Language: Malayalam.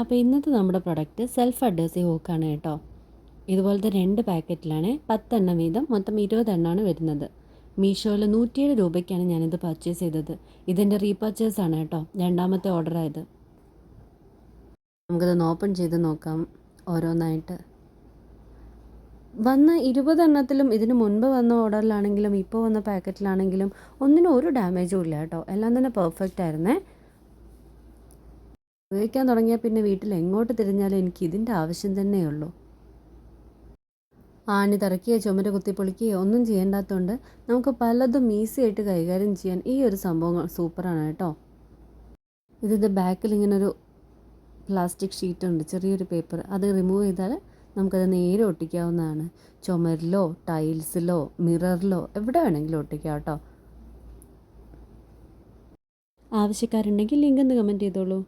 അപ്പോൾ ഇന്നത്തെ നമ്മുടെ പ്രൊഡക്റ്റ് സെൽഫ് അഡ്ഹസീവ് ഹൂക്കാണ് കേട്ടോ. ഇതുപോലത്തെ 2 പാക്കറ്റിലാണ് 10 എണ്ണം വീതം, മൊത്തം 20 എണ്ണമാണ് വരുന്നത്. മീഷോയിൽ 107 രൂപയ്ക്കാണ് ഞാനിത് പർച്ചേസ് ചെയ്തത്. ഇതെൻ്റെ റീപർച്ചേസ് ആണ് കേട്ടോ, രണ്ടാമത്തെ ഓർഡർ ആയത്. നമുക്കിതൊന്ന് ഓപ്പൺ ചെയ്ത് നോക്കാം ഓരോന്നായിട്ട്. വന്ന 20 എണ്ണത്തിലും ഇതിന് മുൻപ് വന്ന ഓർഡറിലാണെങ്കിലും ഇപ്പോൾ വന്ന പാക്കറ്റിലാണെങ്കിലും ഒന്നിനും ഒരു ഡാമേജും ഇല്ല കേട്ടോ. എല്ലാം തന്നെ പെർഫെക്റ്റ് ആയിരുന്നേ. ഉപയോഗിക്കാൻ തുടങ്ങിയാൽ പിന്നെ വീട്ടിൽ എങ്ങോട്ട് തിരിഞ്ഞാലും എനിക്ക് ഇതിൻ്റെ ആവശ്യം തന്നെയുള്ളൂ. ആണി തറയ്ക്കുകയോ ചുമര് കുത്തിപ്പൊളിക്കുകയോ ഒന്നും ചെയ്യേണ്ടാത്തതുകൊണ്ട് നമുക്ക് പലതും ഈസി ആയിട്ട് കൈകാര്യം ചെയ്യാൻ ഈ ഒരു സംഭവം സൂപ്പറാണ് കേട്ടോ. ഇതിൻ്റെ ബാക്കിൽ ഇങ്ങനൊരു പ്ലാസ്റ്റിക് ഷീറ്റ് ഉണ്ട്, ചെറിയൊരു പേപ്പർ. അത് റിമൂവ് ചെയ്താൽ നമുക്കത് നേരെ ഒട്ടിക്കാവുന്നതാണ്. ചുമരിലോ ടൈൽസിലോ മിററിലോ എവിടെ വേണമെങ്കിലും ഒട്ടിക്കാം കേട്ടോ. ആവശ്യക്കാരുണ്ടെങ്കിൽ ലിങ്ക് ഒന്ന് കമൻറ്റ് ചെയ്തോളൂ.